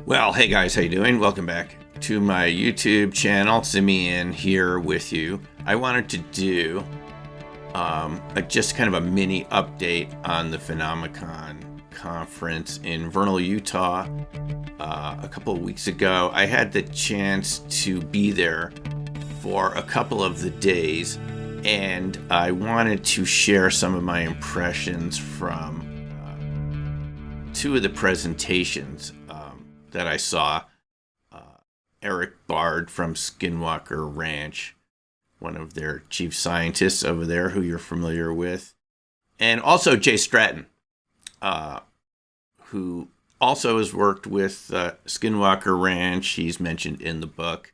Well, hey guys, how you doing? Welcome back to my YouTube channel. Simeon here with you. I wanted to do just kind of a mini update on the Phenomecon conference in Vernal, Utah. A couple of weeks ago, I had the chance to be there for a couple of the days, and I wanted to share some of my impressions from two of the presentations that I saw. Erik Bard from Skinwalker Ranch, one of their chief scientists over there who you're familiar with, and also Jay Stratton, who also has worked with Skinwalker Ranch. He's mentioned in the book.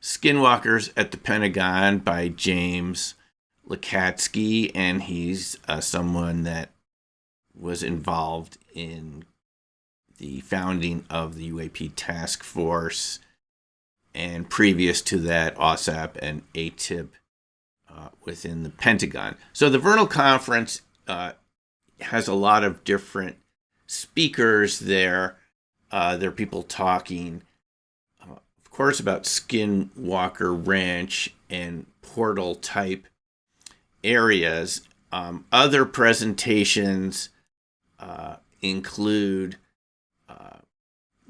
Skinwalkers at the Pentagon by James Lakatsky, and he's someone that was involved in the founding of the UAP task force, and previous to that, OSAP and ATIP within the Pentagon. So the Vernal Conference has a lot of different speakers there. There are people talking, of course, about Skinwalker Ranch and portal type areas. Other presentations include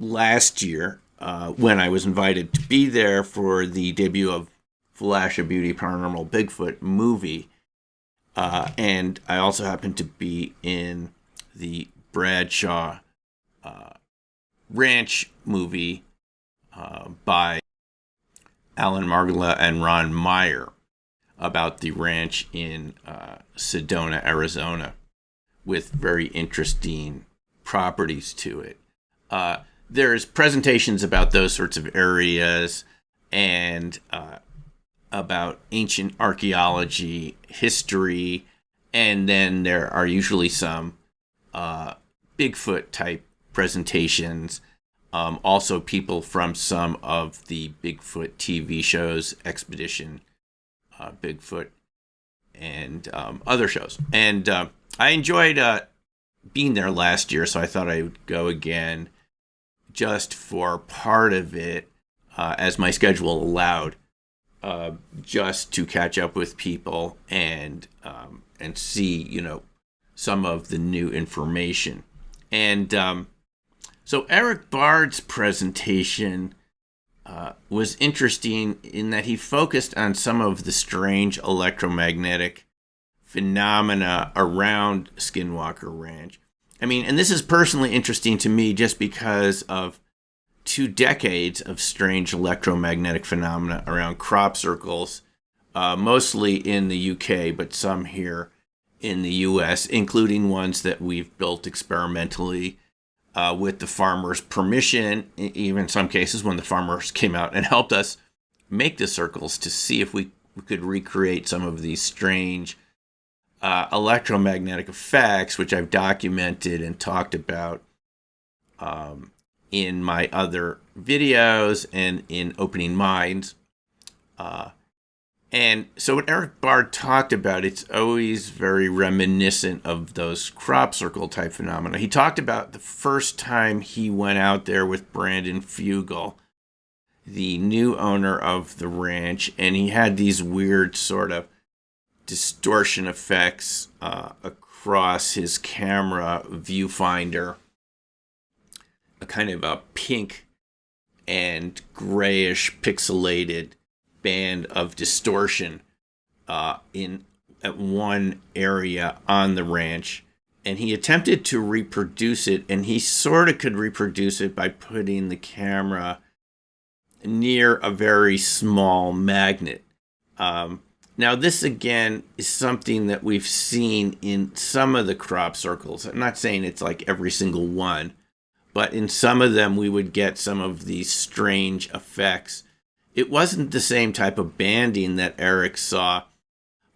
last year, when I was invited to be there for the debut of Flash of Beauty Paranormal Bigfoot movie. And I also happened to be in the Bradshaw Ranch movie by Alan Margula and Ron Meyer about the ranch in Sedona, Arizona, with very interesting properties to it. There's presentations about those sorts of areas and about ancient archaeology, history, and then there are usually some Bigfoot type presentations. Also people from some of the Bigfoot TV shows, Expedition Bigfoot, and other shows. And I enjoyed being there last year, so I thought I would go again just for part of it, as my schedule allowed, just to catch up with people and see, some of the new information. And so Erik Bard's presentation was interesting in that he focused on some of the strange electromagnetic phenomena around Skinwalker Ranch. I mean, and this is personally interesting to me just because of 2 decades of strange electromagnetic phenomena around crop circles, mostly in the UK, but some here in the US, including ones that we've built experimentally with the farmers' permission, even in some cases when the farmers came out and helped us make the circles to see if we could recreate some of these strange electromagnetic effects, which I've documented and talked about in my other videos and in Opening Minds. And so what Erik Bard talked about, it's always very reminiscent of those crop circle type phenomena. He talked about the first time he went out there with Brandon Fugel, the new owner of the ranch, and he had these weird sort of distortion effects across his camera viewfinder, a kind of a pink and grayish pixelated band of distortion at one area on the ranch, and he attempted to reproduce it, and he sort of could reproduce it by putting the camera near a very small magnet. Now, this, again, is something that we've seen in some of the crop circles. I'm not saying it's like every single one, but in some of them, we would get some of these strange effects. It wasn't the same type of banding that Erik saw,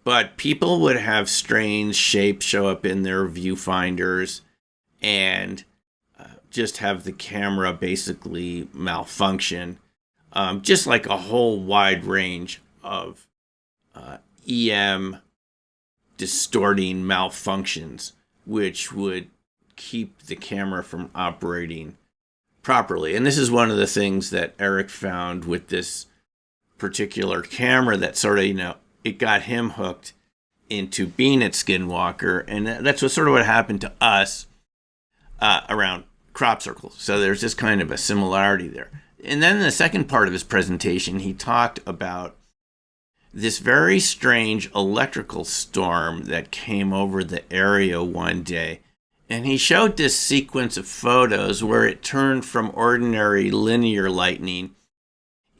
but people would have strange shapes show up in their viewfinders and just have the camera basically malfunction, just like a whole wide range of EM distorting malfunctions, which would keep the camera from operating properly. And this is one of the things that Erik found with this particular camera that sort of, it got him hooked into being at Skinwalker. And that's what happened to us around crop circles. So there's this kind of a similarity there. And then in the second part of his presentation, he talked about this very strange electrical storm that came over the area one day. And he showed this sequence of photos where it turned from ordinary linear lightning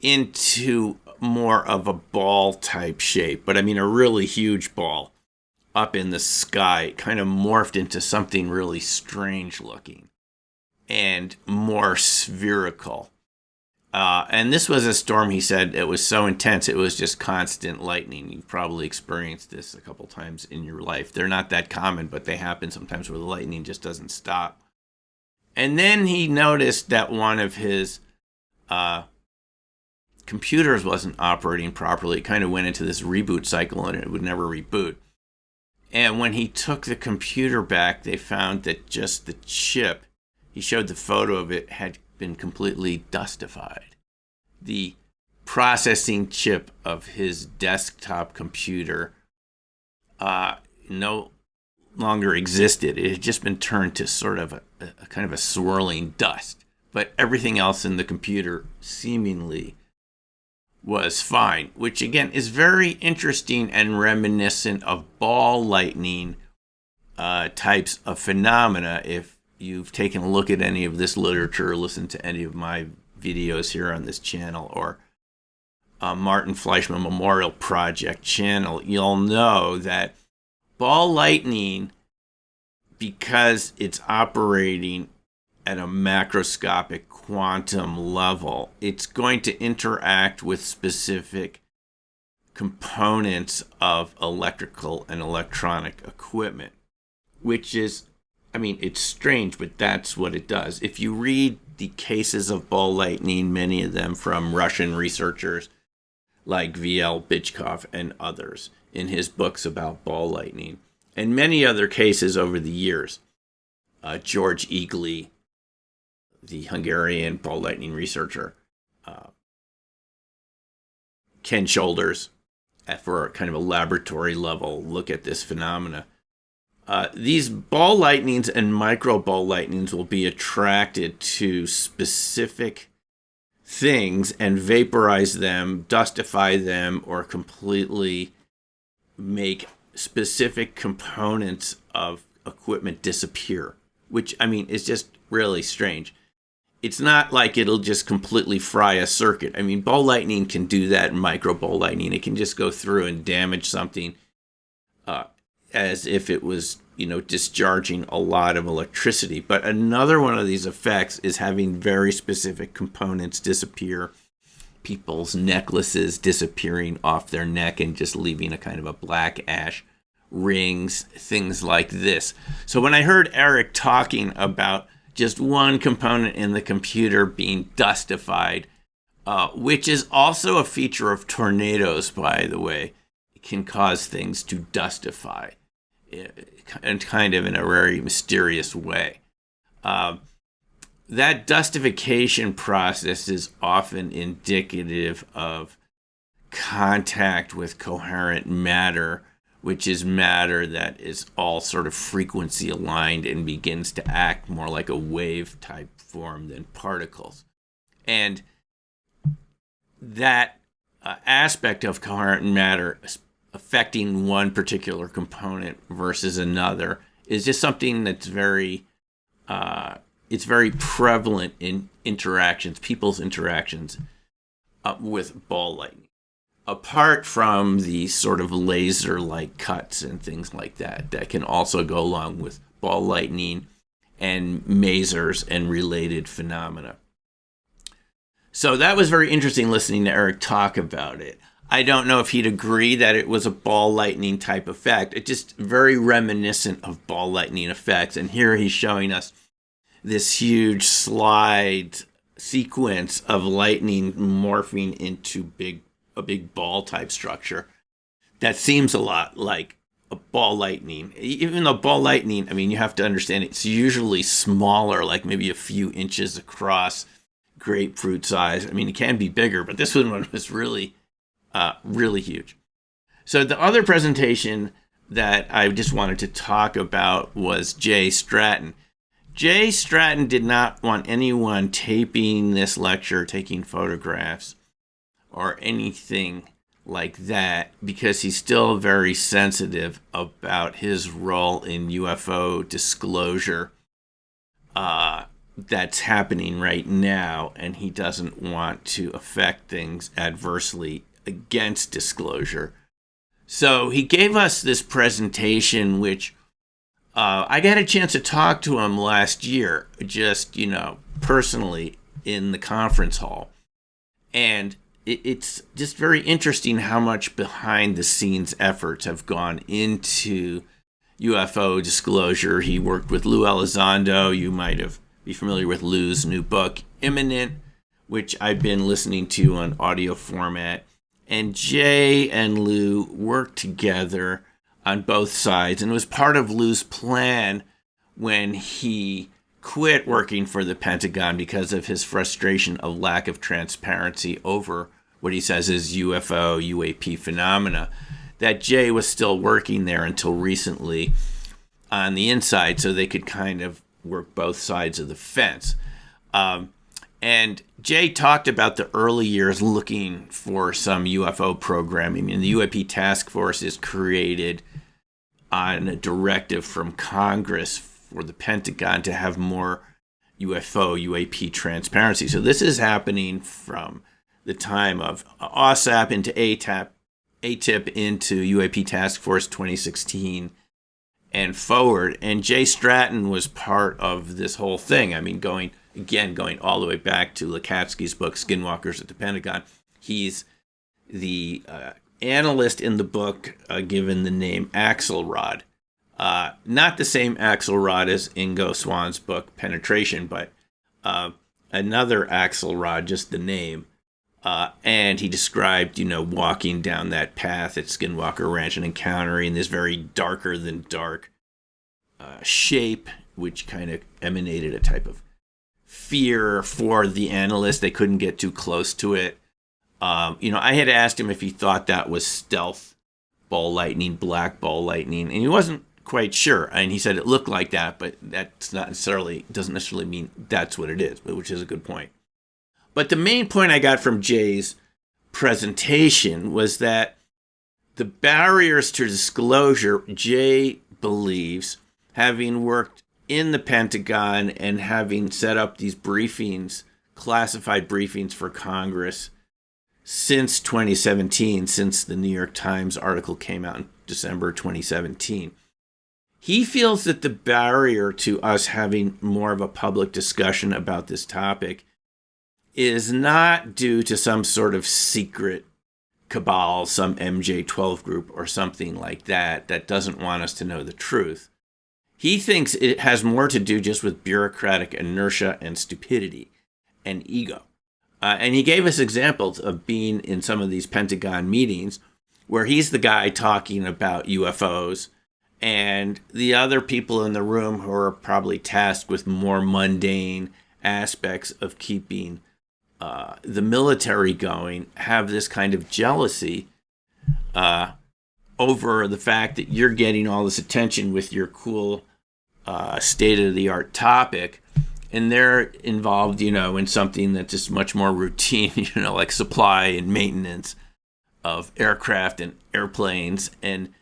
into more of a ball type shape. But I mean, a really huge ball up in the sky. It kind of morphed into something really strange looking and more spherical. And this was a storm, he said, it was so intense, it was just constant lightning. You've probably experienced this a couple times in your life. They're not that common, but they happen sometimes where the lightning just doesn't stop. And then he noticed that one of his computers wasn't operating properly. It kind of went into this reboot cycle and it would never reboot. And when he took the computer back, they found that just the chip, he showed the photo of it, had been completely dustified. The processing chip of his desktop computer no longer existed. It had just been turned to sort of a kind of a swirling dust. But everything else in the computer seemingly was fine, which again is very interesting and reminiscent of ball lightning types of phenomena. If you've taken a look at any of this literature or listened to any of my videos here on this channel or Martin Fleischmann Memorial Project channel, you'll know that ball lightning, because it's operating at a macroscopic quantum level, it's going to interact with specific components of electrical and electronic equipment, which is, I mean, it's strange, but that's what it does. If you read the cases of ball lightning, many of them from Russian researchers like V.L. Bychkov and others in his books about ball lightning, and many other cases over the years, George Egli, the Hungarian ball lightning researcher, Ken Shoulders, for kind of a laboratory level look at this phenomena. These ball lightnings and micro ball lightnings will be attracted to specific things and vaporize them, dustify them, or completely make specific components of equipment disappear, which, I mean, is just really strange. It's not like it'll just completely fry a circuit. I mean, ball lightning can do that, micro ball lightning. It can just go through and damage something as if it was, discharging a lot of electricity. But another one of these effects is having very specific components disappear, people's necklaces disappearing off their neck and just leaving a kind of a black ash, rings, things like this. So when I heard Erik talking about just one component in the computer being dustified, which is also a feature of tornadoes, by the way, it can cause things to dustify, and kind of in a very mysterious way. That dustification process is often indicative of contact with coherent matter, which is matter that is all sort of frequency aligned and begins to act more like a wave type form than particles. And that aspect of coherent matter affecting one particular component versus another is just something that's very prevalent in interactions, people's interactions with ball lightning. Apart from the sort of laser-like cuts and things like that can also go along with ball lightning and masers and related phenomena. So that was very interesting listening to Erik talk about it. I don't know if he'd agree that it was a ball lightning type effect. It's just very reminiscent of ball lightning effects. And here he's showing us this huge slide sequence of lightning morphing into a big ball type structure that seems a lot like a ball lightning. Even though ball lightning, I mean, you have to understand it's usually smaller, like maybe a few inches across, grapefruit size. I mean, it can be bigger, but this one was really, really huge. So the other presentation that I just wanted to talk about was Jay Stratton. Jay Stratton did not want anyone taping this lecture, taking photographs, or anything like that, because he's still very sensitive about his role in UFO disclosure that's happening right now, and he doesn't want to affect things adversely against disclosure. So he gave us this presentation, which I got a chance to talk to him last year, just, personally in the conference hall. And it's just very interesting how much behind the scenes efforts have gone into UFO disclosure. He worked with Lou Elizondo. You might be familiar with Lou's new book, Imminent, which I've been listening to on audio format. And Jay and Lou worked together on both sides, and it was part of Lou's plan when he quit working for the Pentagon because of his frustration of lack of transparency over what he says is UFO, UAP phenomena, that Jay was still working there until recently on the inside so they could kind of work both sides of the fence. And Jay talked about the early years looking for some UFO programming. And the UAP task force is created on a directive from Congress for the Pentagon to have more UFO, UAP transparency. So this is happening from the time of OSAP into ATIP into UAP Task Force 2016 and forward. And Jay Stratton was part of this whole thing. I mean, going all the way back to Lukatsky's book, Skinwalkers at the Pentagon. He's the analyst in the book given the name Axelrod. Not the same Axelrod as Ingo Swann's book, Penetration, but another Axelrod, just the name. And he described, walking down that path at Skinwalker Ranch and encountering this very darker than dark shape, which kind of emanated a type of fear for the analyst. They couldn't get too close to it. I had asked him if he thought that was stealth ball lightning, black ball lightning, and he wasn't quite sure. And he said it looked like that, but doesn't necessarily mean that's what it is, which is a good point. But the main point I got from Jay's presentation was that the barriers to disclosure, Jay believes, having worked in the Pentagon and having set up these briefings, classified briefings for Congress since 2017, since the New York Times article came out in December 2017. He feels that the barrier to us having more of a public discussion about this topic is not due to some sort of secret cabal, some MJ-12 group or something like that doesn't want us to know the truth. He thinks it has more to do just with bureaucratic inertia and stupidity and ego. And he gave us examples of being in some of these Pentagon meetings where he's the guy talking about UFOs and the other people in the room who are probably tasked with more mundane aspects of keeping the military going have this kind of jealousy over the fact that you're getting all this attention with your cool state-of-the-art topic, and they're involved, in something that's just much more routine, like supply and maintenance of aircraft and airplanes, and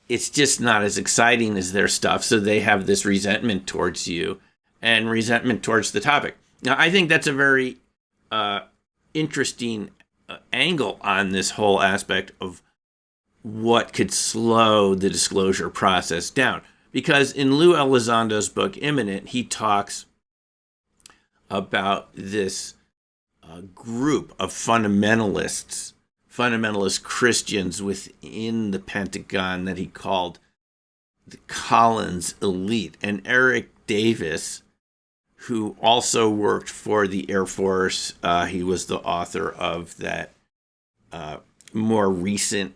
it's just not as exciting as their stuff, so they have this resentment towards you and resentment towards the topic. Now, I think that's a very interesting angle on this whole aspect of what could slow the disclosure process down. Because in Lou Elizondo's book, Imminent, he talks about this group of fundamentalist Christians within the Pentagon that he called the Collins elite. And Eric Davis, who also worked for the Air Force, he was the author of that more recent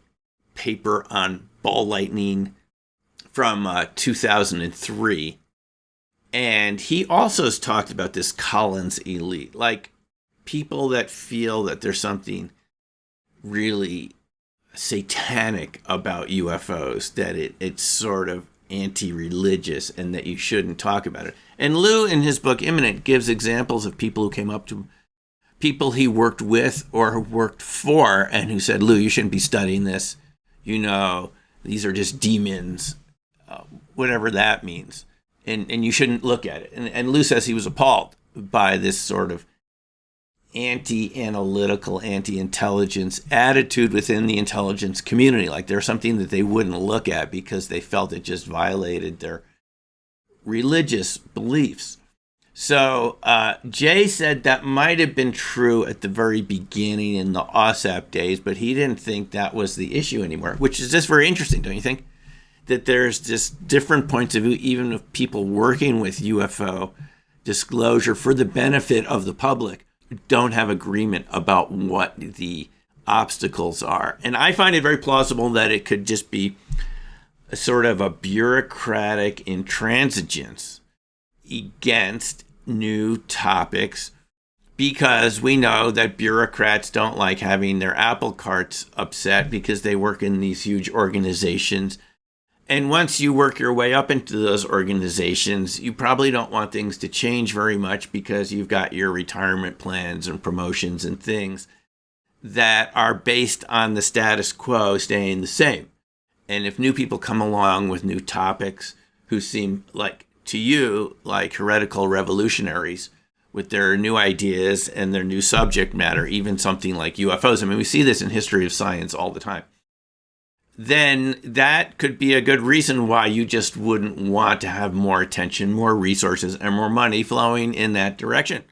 paper on ball lightning from 2003. And he also has talked about this Collins elite, like people that feel that there's something really satanic about UFOs, that it's sort of anti-religious and that you shouldn't talk about it. And Lou, in his book Imminent, gives examples of people who came up to him, people he worked with or worked for, and who said, Lou, you shouldn't be studying this. You know, these are just demons, whatever that means. And you shouldn't look at it. And Lou says he was appalled by this sort of anti-analytical, anti-intelligence attitude within the intelligence community. Like there's something that they wouldn't look at because they felt it just violated their religious beliefs. So Jay said that might have been true at the very beginning in the OSAP days, but he didn't think that was the issue anymore, which is just very interesting, don't you think? That there's just different points of view, even of people working with UFO disclosure for the benefit of the public, don't have agreement about what the obstacles are. And I find it very plausible that it could just be a sort of a bureaucratic intransigence against new topics, because we know that bureaucrats don't like having their apple carts upset because they work in these huge organizations. And once you work your way up into those organizations, you probably don't want things to change very much because you've got your retirement plans and promotions and things that are based on the status quo staying the same. And if new people come along with new topics who seem like, to you, like heretical revolutionaries with their new ideas and their new subject matter, even something like UFOs. I mean, we see this in history of science all the time. Then that could be a good reason why you just wouldn't want to have more attention, more resources, and more money flowing in that direction,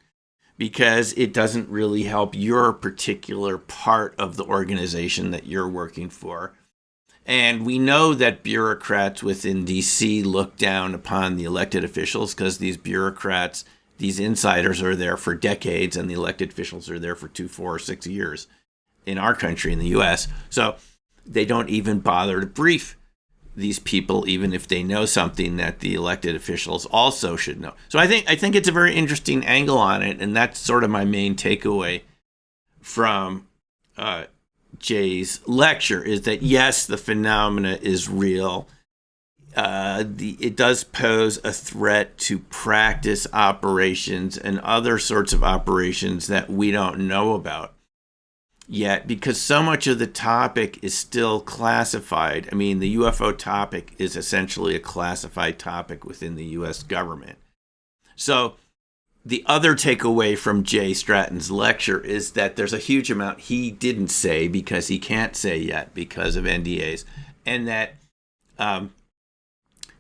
because it doesn't really help your particular part of the organization that you're working for. And we know that bureaucrats within D.C. look down upon the elected officials because these bureaucrats, these insiders are there for decades, and the elected officials are there for 2, 4, or 6 years in our country, in the U.S. So they don't even bother to brief these people, even if they know something that the elected officials also should know. So I think it's a very interesting angle on it, and that's sort of my main takeaway from Jay's lecture, is that yes, the phenomena is real. It does pose a threat to practice operations and other sorts of operations that we don't know about yet, because so much of the topic is still classified. I mean, the UFO topic is essentially a classified topic within the U.S. government. So the other takeaway from Jay Stratton's lecture is that there's a huge amount he didn't say because he can't say yet because of NDAs, and that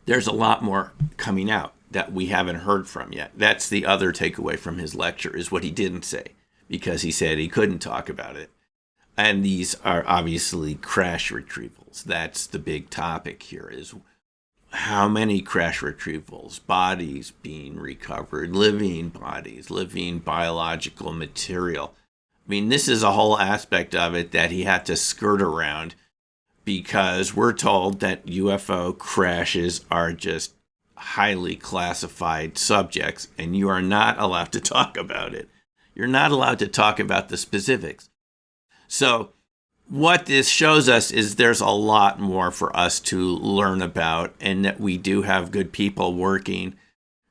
there's a lot more coming out that we haven't heard from yet. That's the other takeaway from his lecture, is what he didn't say because he said he couldn't talk about it. And these are obviously crash retrievals. That's the big topic here, is how many crash retrievals, bodies being recovered, living bodies, living biological material. I mean, this is a whole aspect of it that he had to skirt around, because we're told that UFO crashes are just highly classified subjects, and you are not allowed to talk about it. You're not allowed to talk about the specifics. So what this shows us is there's a lot more for us to learn about, and that we do have good people working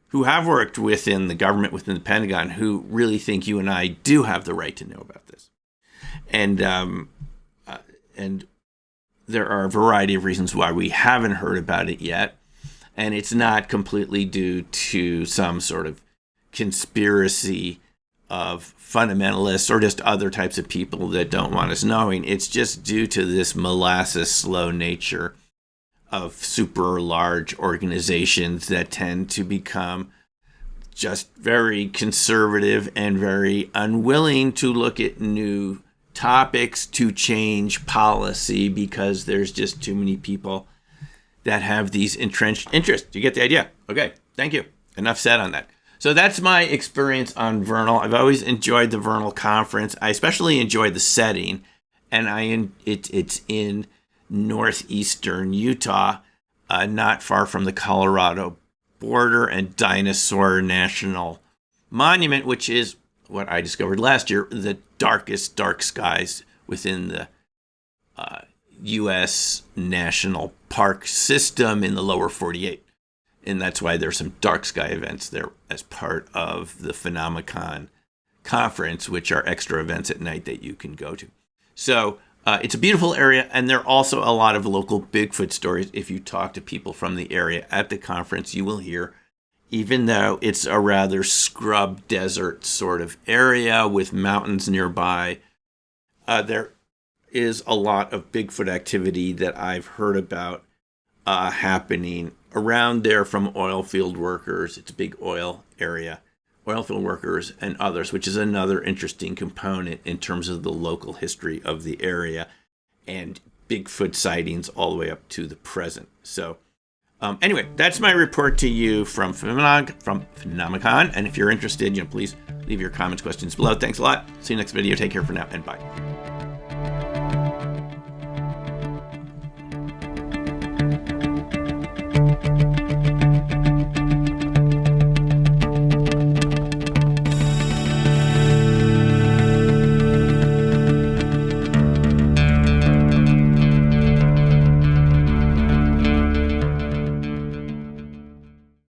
who have worked within the government, within the Pentagon, who really think you and I do have the right to know about this. And there are a variety of reasons why we haven't heard about it yet. And it's not completely due to some sort of conspiracy of fundamentalists or just other types of people that don't want us knowing. It's just due to this molasses slow nature of super large organizations that tend to become just very conservative and very unwilling to look at new topics, to change policy, because there's just too many people that have these entrenched interests. You get the idea? Okay, thank you. Enough said on that. So that's my experience on Vernal. I've always enjoyed the Vernal conference. I especially enjoy the setting, and it's in northeastern Utah. not far from the Colorado border, and Dinosaur National Monument, which is what I discovered last year, the darkest dark skies within the U.S. National Park system in the lower 48. And that's why there's some dark sky events there as part of the Phenomecon conference, which are extra events at night that you can go to. So it's a beautiful area, and there are also a lot of local Bigfoot stories. If you talk to people from the area at the conference, you will hear, even though it's a rather scrub desert sort of area with mountains nearby, there is a lot of Bigfoot activity that I've heard about happening around there from oil field workers. It's a big oil area, oil field workers and others, which is another interesting component in terms of the local history of the area and Bigfoot sightings all the way up to the present. So anyway, that's my report to you from Phenomecon. And if you're interested, please leave your comments, questions below. Thanks a lot. See you next video. Take care for now, and bye.